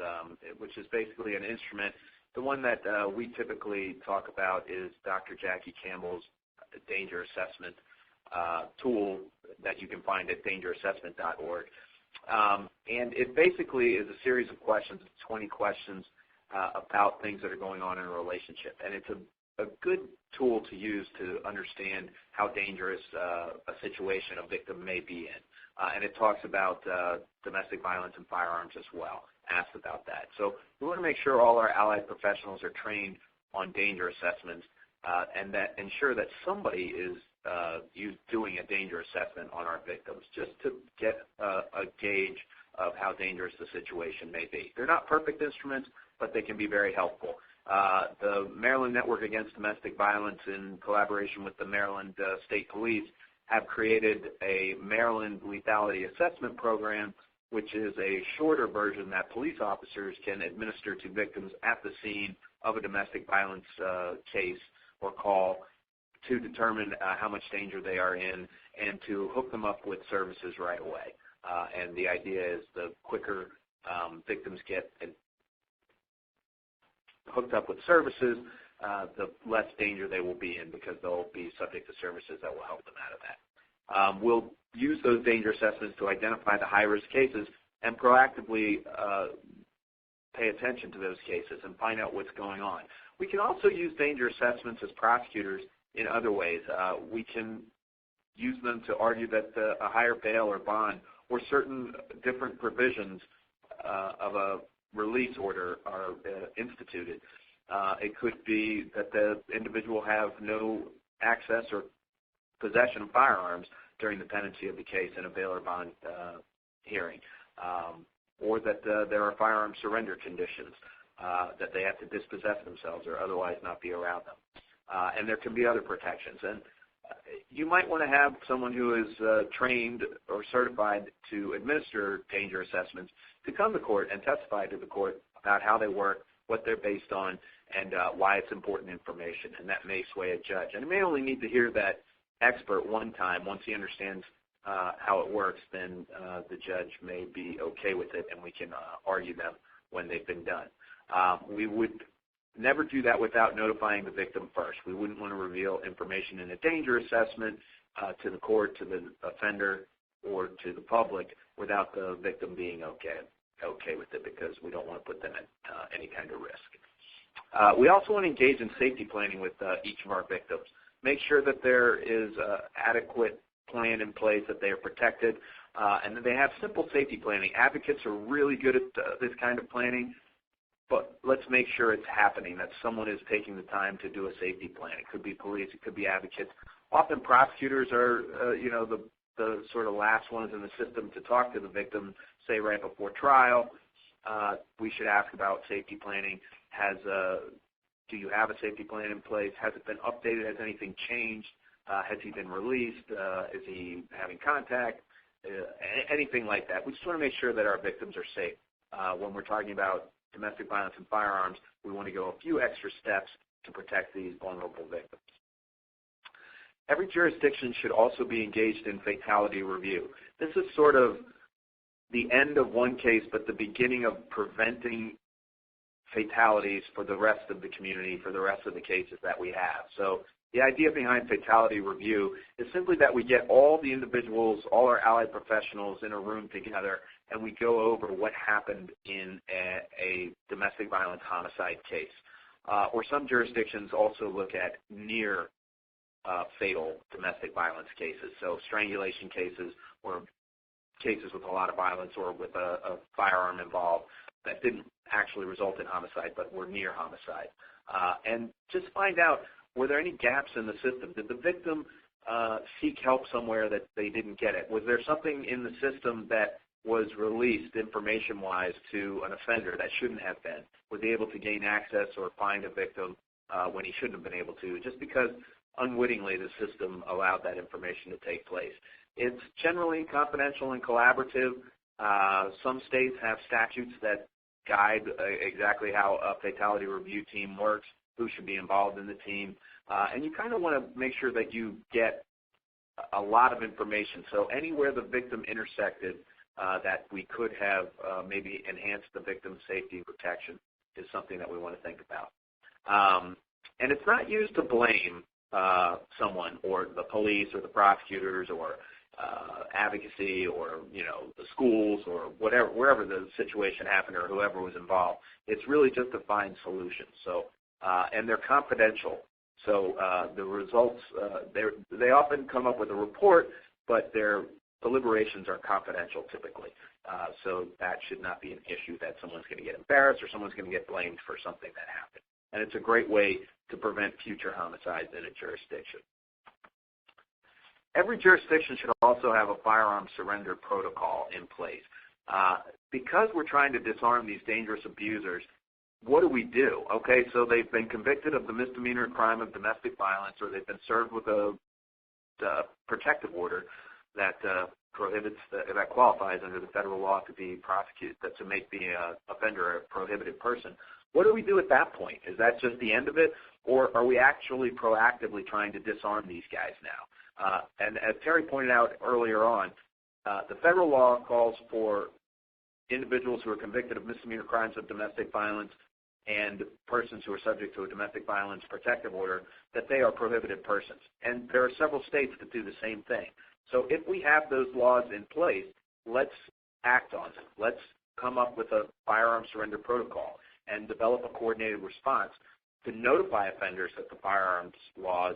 which is basically an instrument. The one that we typically talk about is Dr. Jackie Campbell's danger assessment tool that you can find at dangerassessment.org. And it basically is a series of questions, 20 questions about things that are going on in a relationship. And it's a good tool to use to understand how dangerous a situation a victim may be in. And it talks about domestic violence and firearms as well, asked about that. So we want to make sure all our allied professionals are trained on danger assessments and that ensure that somebody is doing a danger assessment on our victims just to get a gauge of how dangerous the situation may be. They're not perfect instruments, but they can be very helpful. The Maryland Network Against Domestic Violence, in collaboration with the Maryland State Police, have created a Maryland lethality assessment program, which is a shorter version that police officers can administer to victims at the scene of a domestic violence case or call to determine how much danger they are in and to hook them up with services right away. And the idea is the quicker victims get hooked up with services, the less danger they will be in, because they'll be subject to services that will help them out of that. We'll use those danger assessments to identify the high-risk cases and proactively pay attention to those cases and find out what's going on. We can also use danger assessments as prosecutors in other ways. We can use them to argue that a higher bail or bond or certain different provisions of a release order are instituted. It could be that the individual have no access or possession of firearms during the pendency of the case in a bail or bond hearing, or that there are firearm surrender conditions, that they have to dispossess themselves or otherwise not be around them. And there can be other protections. And you might want to have someone who is trained or certified to administer danger assessments to come to court and testify to the court about how they work, what they're based on, and why it's important information. And that may sway a judge. And he may only need to hear that expert one time. Once he understands how it works, then the judge may be okay with it, and we can argue them when they've been done. We would never do that without notifying the victim first. We wouldn't want to reveal information in a danger assessment to the court, to the offender, or to the public without the victim being okay with it, because we don't want to put them at any kind of risk. We also want to engage in safety planning with each of our victims. Make sure that there is adequate plan in place, that they are protected, and that they have simple safety planning. Advocates are really good at this kind of planning, but let's make sure it's happening, that someone is taking the time to do a safety plan. It could be police, it could be advocates. Often prosecutors are, the sort of last ones in the system to talk to the victim, say right before trial. We should ask about safety planning. Do you have a safety plan in place? Has it been updated? Has anything changed? Has he been released? Is he having contact? Anything like that. We just want to make sure that our victims are safe. When we're talking about domestic violence and firearms, we want to go a few extra steps to protect these vulnerable victims. Every jurisdiction should also be engaged in fatality review. This is sort of the end of one case, but the beginning of preventing fatalities for the rest of the community, for the rest of the cases that we have. So the idea behind fatality review is simply that we get all the individuals, all our allied professionals in a room together, and we go over what happened in a domestic violence homicide case. Or some jurisdictions also look at near fatal domestic violence cases, so strangulation cases or cases with a lot of violence or with a firearm involved that didn't actually result in homicide but were near homicide. And just find out, were there any gaps in the system? Did the victim seek help somewhere that they didn't get it? Was there something in the system that was released information-wise to an offender that shouldn't have been? Was he able to gain access or find a victim when he shouldn't have been able to, just because unwittingly the system allowed that information to take place? It's generally confidential and collaborative. Some states have statutes that guide exactly how a fatality review team works, who should be involved in the team. And you kind of want to make sure that you get a lot of information. So anywhere the victim intersected that we could have maybe enhanced the victim's safety protection is something that we want to think about. And it's not used to blame someone or the police or the prosecutors or advocacy or the schools or whatever, wherever the situation happened or whoever was involved. It's really just to find solutions. So and they're confidential. So the results, they often come up with a report, but their deliberations are confidential typically. So that should not be an issue that someone's going to get embarrassed or someone's going to get blamed for something that happened. And it's a great way to prevent future homicides in a jurisdiction. Every jurisdiction should also have a firearm surrender protocol in place. Because we're trying to disarm these dangerous abusers, what do we do? Okay, so they've been convicted of the misdemeanor crime of domestic violence, or they've been served with a protective order that prohibits that qualifies under the federal law to be prosecuted, to make the offender a prohibited person. What do we do at that point? Is that just the end of it, or are we actually proactively trying to disarm these guys now? And as Terry pointed out earlier on, the federal law calls for individuals who are convicted of misdemeanor crimes of domestic violence and persons who are subject to a domestic violence protective order, that they are prohibited persons. And there are several states that do the same thing. So if we have those laws in place, let's act on them. Let's come up with a firearm surrender protocol and develop a coordinated response to notify offenders that the firearms laws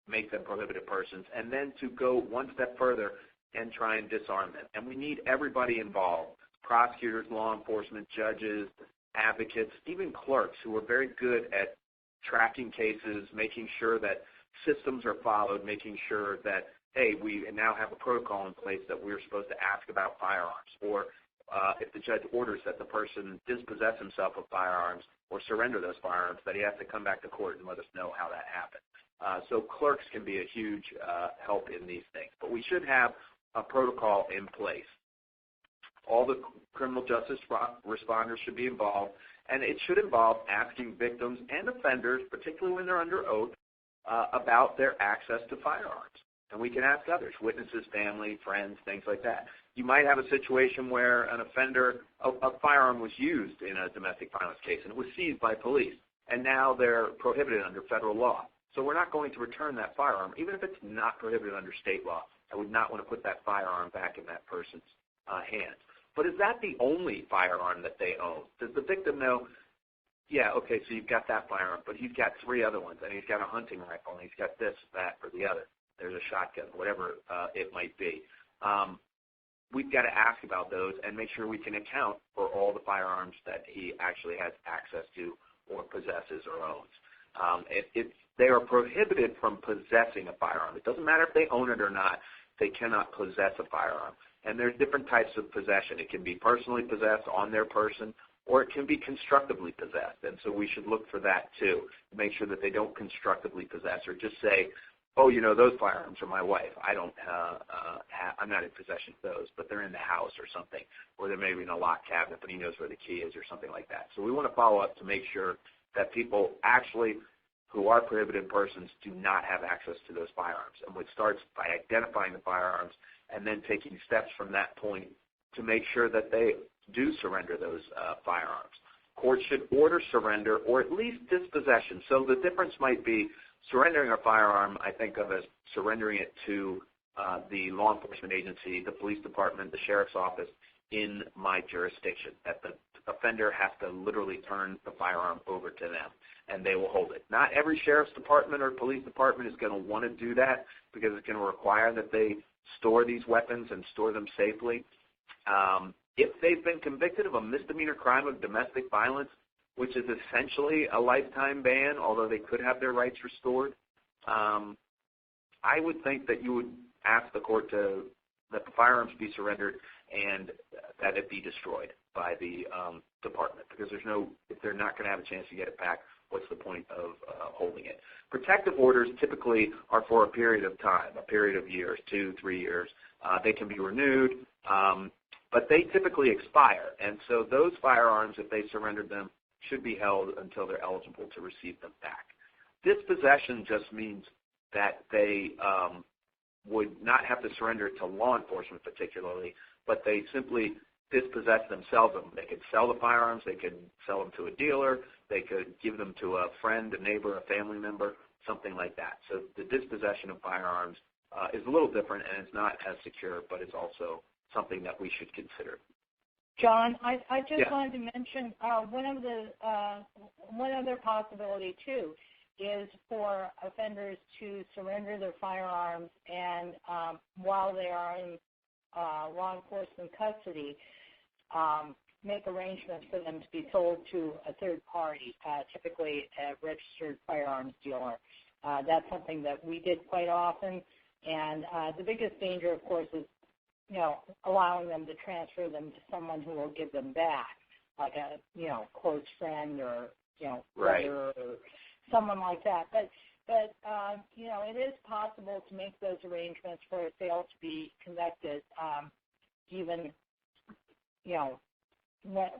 make them prohibited persons, and then to go one step further and try and disarm them. And we need everybody involved, prosecutors, law enforcement, judges, advocates, even clerks who are very good at tracking cases, making sure that systems are followed, making sure that, hey, we now have a protocol in place that we're supposed to ask about firearms, or if the judge orders that the person dispossess himself of firearms or surrender those firearms, that he has to come back to court and let us know how that happened. So clerks can be a huge help in these things. But we should have a protocol in place. All the criminal justice responders should be involved, and it should involve asking victims and offenders, particularly when they're under oath, about their access to firearms. And we can ask others, witnesses, family, friends, things like that. You might have a situation where an offender, a firearm was used in a domestic violence case, and it was seized by police, and now they're prohibited under federal law. So we're not going to return that firearm, even if it's not prohibited under state law. I would not want to put that firearm back in that person's hands. But is that the only firearm that they own? Does the victim know, yeah, okay, so you've got that firearm, but he's got 3 other ones, and he's got a hunting rifle, and he's got this, that, or the other. There's a shotgun, whatever it might be. We've got to ask about those and make sure we can account for all the firearms that he actually has access to or possesses or owns. They are prohibited from possessing a firearm. It doesn't matter if they own it or not. They cannot possess a firearm. And there's different types of possession. It can be personally possessed on their person, or it can be constructively possessed. And so we should look for that too, make sure that they don't constructively possess or just say, oh, you know, those firearms are my wife. I'm not in possession of those, but they're in the house or something, or they're maybe in a locked cabinet, but he knows where the key is or something like that. So we want to follow up to make sure that people actually who are prohibited persons do not have access to those firearms. And it starts by identifying the firearms and then taking steps from that point to make sure that they do surrender those firearms. Courts should order surrender or at least dispossession. So the difference might be surrendering a firearm, I think of as surrendering it to the law enforcement agency, the police department, the sheriff's office in my jurisdiction, that the offender has to literally turn the firearm over to them, and they will hold it. Not every sheriff's department or police department is going to want to do that because it's going to require that they store these weapons and store them safely. If they've been convicted of a misdemeanor crime of domestic violence, which is essentially a lifetime ban, although they could have their rights restored, I would think that you would ask the court that the firearms be surrendered and that it be destroyed by the department, because if they're not going to have a chance to get it back, what's the point of holding it? Protective orders typically are for a period of time, a period of years, 2, 3 years. They can be renewed, but they typically expire. And so those firearms, if they surrendered them, should be held until they're eligible to receive them back. Dispossession just means that they would not have to surrender to law enforcement particularly, but they simply dispossess themselves of them. They could sell the firearms, they could sell them to a dealer, they could give them to a friend, a neighbor, a family member, something like that. So the dispossession of firearms is a little different, and it's not as secure, but it's also something that we should consider. John, I just wanted to mention one other possibility too is for offenders to surrender their firearms and while they are in law enforcement custody, make arrangements for them to be sold to a third party, typically a registered firearms dealer. That's something that we did quite often, and the biggest danger, of course, is allowing them to transfer them to someone who will give them back. like a, close friend or, right. brother or someone like that. But it is possible to make those arrangements for a sale to be conducted, even,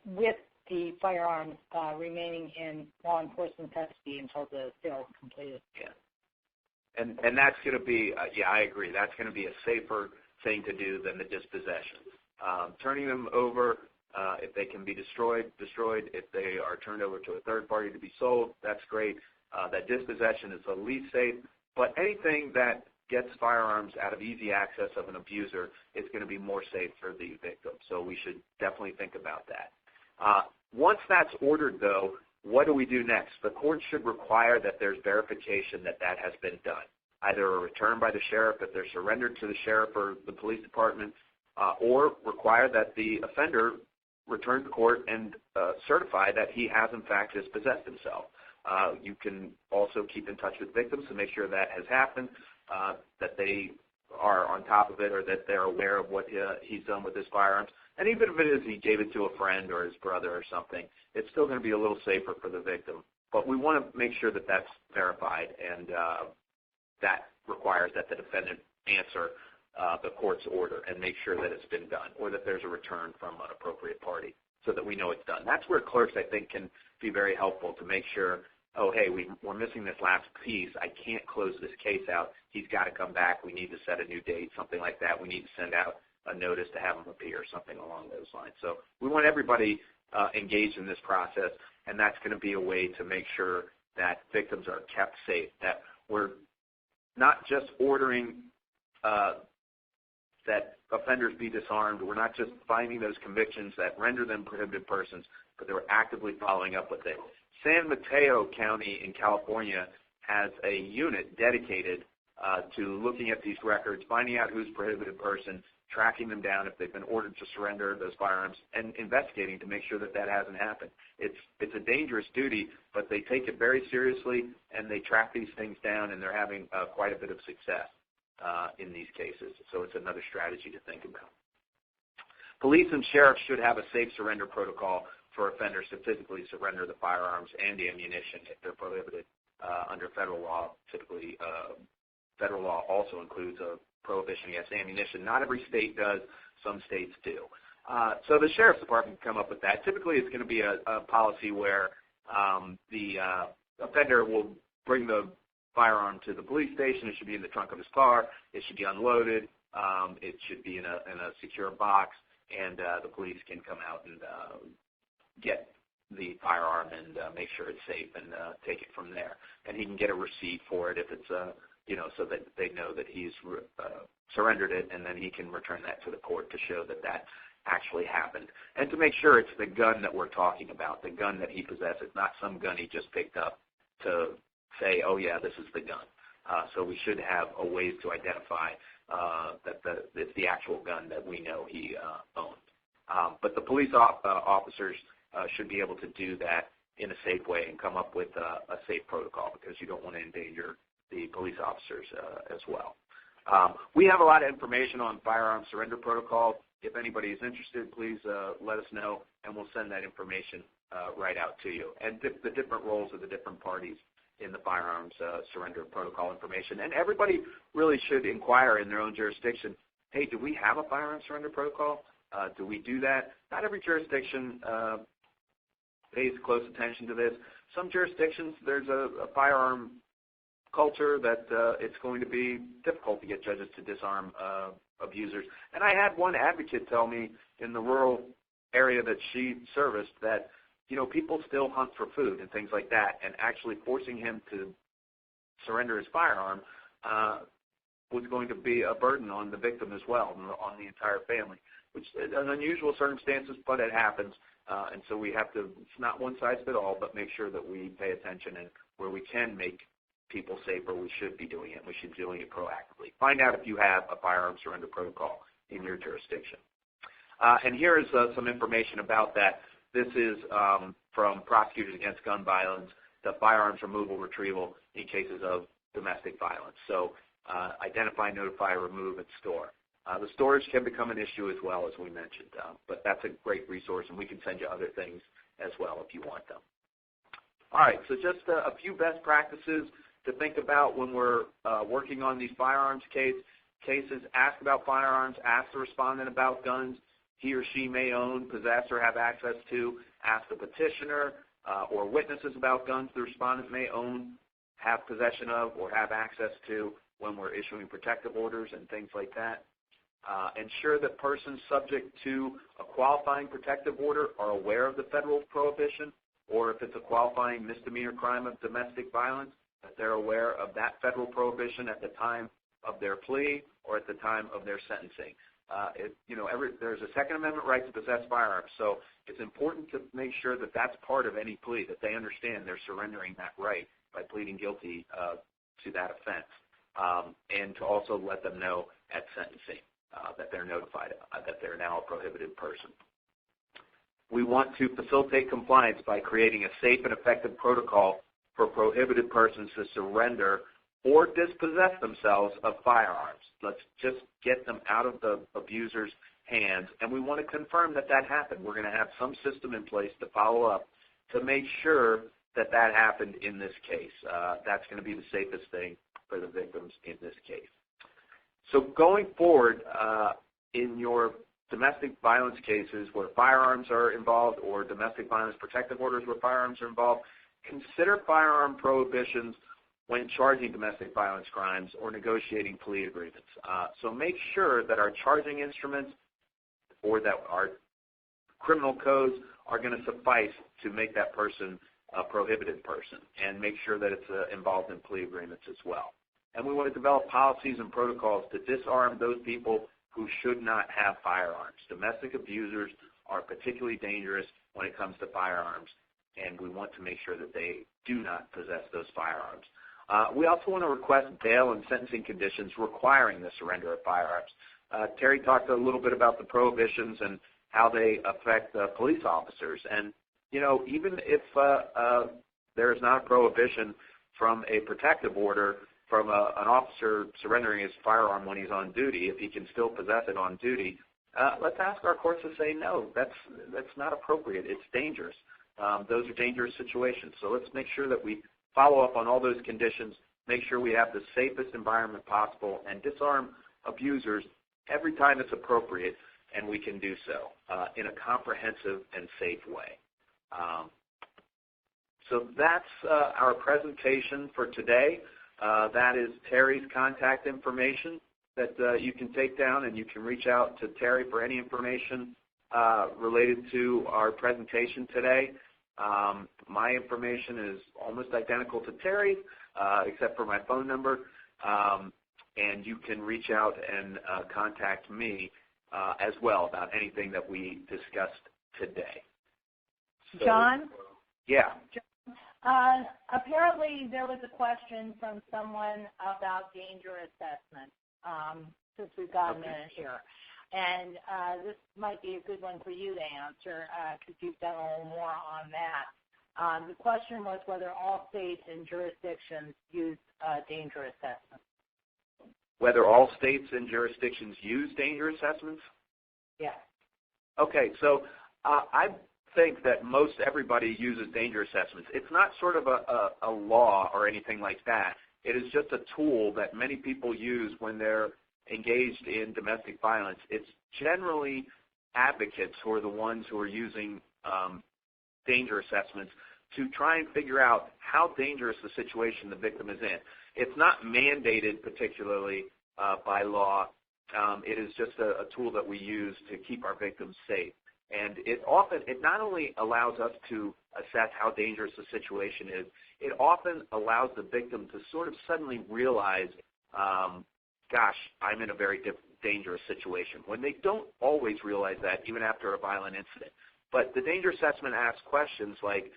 with the firearms remaining in law enforcement custody until the sale is completed. Yeah. And that's going to be, I agree, that's going to be a safer thing to do than the dispossessions. Turning them over, if they can be destroyed. If they are turned over to a third party to be sold, that's great. That dispossession is the least safe, but anything that gets firearms out of easy access of an abuser is going to be more safe for the victim. So we should definitely think about that. Once that's ordered, though, what do we do next? The court should require that there's verification that that has been done, either a return by the sheriff if they're surrendered to the sheriff or the police department, or require that the offender return to court and certify that he has, in fact, dispossessed himself. You can also keep in touch with victims to make sure that has happened, that they are on top of it or that they're aware of what he's done with his firearms. And even if it is he gave it to a friend or his brother or something, it's still going to be a little safer for the victim. But we want to make sure that that's verified, and that requires that the defendant answer the court's order and make sure that it's been done, or that there's a return from an appropriate party so that we know it's done. That's where clerks, I think, can be very helpful to make sure, oh, hey, we're missing this last piece. I can't close this case out. He's got to come back. We need to set a new date, something like that. We need to send out a notice to have him appear, something along those lines. So we want everybody engaged in this process, and that's going to be a way to make sure that victims are kept safe, that we're not just ordering that offenders be disarmed. We're not just finding those convictions that render them prohibited persons, but that we're actively following up with it. San Mateo County in California has a unit dedicated to looking at these records, finding out who's a prohibited person, tracking them down if they've been ordered to surrender those firearms, and investigating to make sure that that hasn't happened. It's a dangerous duty, but they take it very seriously, and they track these things down, and they're having quite a bit of success in these cases. So it's another strategy to think about. Police and sheriffs should have a safe surrender protocol for offenders to physically surrender the firearms and the ammunition if they're prohibited under federal law. Typically, federal law also includes a prohibition against ammunition. Not every state does. Some states do. So the sheriff's department can come up with that. Typically, it's going to be a policy where the offender will bring the firearm to the police station. It should be in the trunk of his car. It should be unloaded. It should be in a secure box, and the police can come out and get the firearm and make sure it's safe and take it from there. And he can get a receipt for it if it's so that they know that he's surrendered it, and then he can return that to the court to show that that actually happened. And to make sure it's the gun that we're talking about, the gun that he possesses, not some gun he just picked up to say, oh, yeah, this is the gun. So we should have a ways to identify that it's the actual gun that we know he owned. But the police officers should be able to do that in a safe way and come up with a safe protocol, because you don't want to endanger the police officers as well. We have a lot of information on firearm surrender protocol. If anybody is interested, please let us know, and we'll send that information right out to you. And the different roles of the different parties in the firearms surrender protocol information. And everybody really should inquire in their own jurisdiction, hey, do we have a firearm surrender protocol? Do we do that? Not every jurisdiction pays close attention to this. Some jurisdictions, there's a firearm culture that it's going to be difficult to get judges to disarm abusers. And I had one advocate tell me in the rural area that she serviced that, people still hunt for food and things like that, and actually forcing him to surrender his firearm was going to be a burden on the victim as well, on the entire family, which is an unusual circumstances, but it happens. And so we have to, it's not one size fits all, but make sure that we pay attention, and where we can make people safer, we should be doing it. We should be doing it proactively. Find out if you have a firearm surrender protocol in your jurisdiction. And here is some information about that. This is from Prosecutors Against Gun Violence, the firearms removal retrieval in cases of domestic violence. So identify, notify, remove, and store. The storage can become an issue as well, as we mentioned, but that's a great resource, and we can send you other things as well if you want them. All right, so just a few best practices to think about when we're working on these firearms cases. Ask about firearms. Ask the respondent about guns he or she may own, possess, or have access to. Ask the petitioner or witnesses about guns the respondent may own, have possession of, or have access to when we're issuing protective orders and things like that. Ensure that persons subject to a qualifying protective order are aware of the federal prohibition, or if it's a qualifying misdemeanor crime of domestic violence, that they're aware of that federal prohibition at the time of their plea or at the time of their sentencing. There's a Second Amendment right to possess firearms, so it's important to make sure that that's part of any plea, that they understand they're surrendering that right by pleading guilty to that offense, and to also let them know at sentencing that they're notified that they're now a prohibited person. We want to facilitate compliance by creating a safe and effective protocol for prohibited persons to surrender or dispossess themselves of firearms. Let's just get them out of the abuser's hands, and we want to confirm that that happened. We're going to have some system in place to follow up to make sure that that happened in this case. That's going to be the safest thing for the victims in this case. So going forward, in your domestic violence cases where firearms are involved or domestic violence protective orders where firearms are involved, consider firearm prohibitions when charging domestic violence crimes or negotiating plea agreements. So make sure that our charging instruments or that our criminal codes are going to suffice to make that person a prohibited person, and make sure that it's involved in plea agreements as well. And we want to develop policies and protocols to disarm those people who should not have firearms. Domestic abusers are particularly dangerous when it comes to firearms, and we want to make sure that they do not possess those firearms. We also want to request bail and sentencing conditions requiring the surrender of firearms. Terry talked a little bit about the prohibitions and how they affect police officers. And, you know, even if there is not a prohibition from a protective order from an officer surrendering his firearm when he's on duty, if he can still possess it on duty, let's ask our courts to say, no, that's not appropriate. It's dangerous. Those are dangerous situations. So let's make sure that we follow up on all those conditions, make sure we have the safest environment possible, and disarm abusers every time it's appropriate, and we can do so in a comprehensive and safe way. So that's our presentation for today. That is Terry's contact information that you can take down, and you can reach out to Terry for any information related to our presentation today. My information is almost identical to Terry's, except for my phone number, and you can reach out and contact me as well about anything that we discussed today. So, John? Yeah. Apparently there was a question from someone about danger assessment, since we've got a minute here. And this might be a good one for you to answer because you've done a little more on that. The question was whether all states and jurisdictions use danger assessments. Whether all states and jurisdictions use danger assessments? Yes. Okay, so I think that most everybody uses danger assessments. It's not sort of a law or anything like that. It is just a tool that many people use when they're engaged in domestic violence. It's generally advocates who are the ones who are using danger assessments to try and figure out how dangerous the situation the victim is in. It's not mandated particularly by law. It is just a tool that we use to keep our victims safe. And it not only allows us to assess how dangerous the situation is, it often allows the victim to sort of suddenly realize, gosh, I'm in a very dangerous situation, when they don't always realize that even after a violent incident. But the danger assessment asks questions like,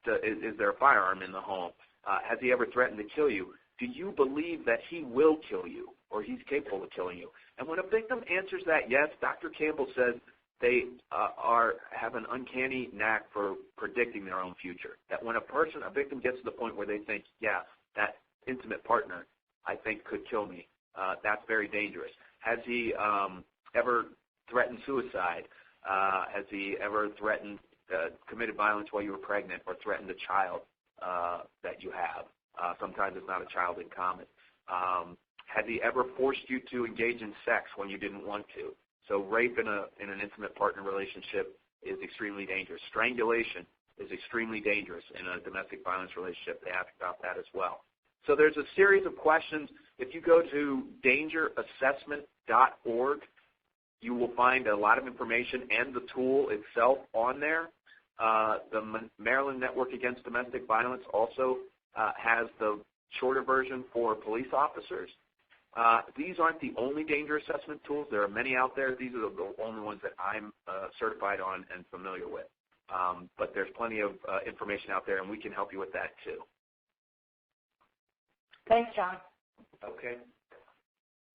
is there a firearm in the home? Has he ever threatened to kill you? Do you believe that he will kill you or he's capable of killing you? And when a victim answers that yes, Dr. Campbell says they have an uncanny knack for predicting their own future. That when a victim gets to the point where they think, yeah, that intimate partner, I think, could kill me, that's very dangerous. Has he ever threatened suicide? Has he ever threatened, committed violence while you were pregnant, or threatened a child that you have? Sometimes it's not a child in common. Has he ever forced you to engage in sex when you didn't want to? So rape in an intimate partner relationship is extremely dangerous. Strangulation is extremely dangerous in a domestic violence relationship. They ask about that as well. So there's a series of questions. If you go to dangerassessment.org, you will find a lot of information and the tool itself on there. The Maryland Network Against Domestic Violence also has the shorter version for police officers. These aren't the only danger assessment tools. There are many out there. These are the only ones that I'm certified on and familiar with. But there's plenty of information out there, and we can help you with that too. Thanks, John. Okay.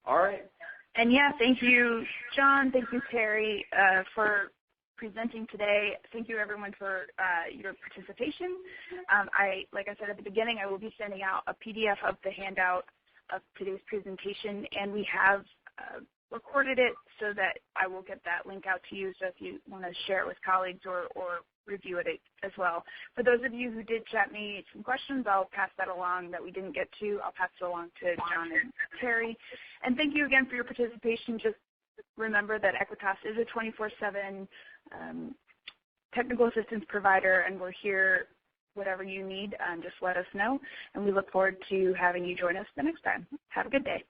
All right. And yeah, thank you, John. Thank you, Terry, for presenting today. Thank you, everyone, for your participation. Like I said at the beginning, I will be sending out a PDF of the handout of today's presentation, and we have recorded it so that I will get that link out to you, so if you want to share it with colleagues or review it as well. For those of you who did chat me some questions, I'll pass that along that we didn't get to. I'll pass it along to John and Terry. And thank you again for your participation. Just remember that EQUITAS is a 24/7 technical assistance provider, and we're here. Whatever you need, just let us know, and we look forward to having you join us the next time. Have a good day.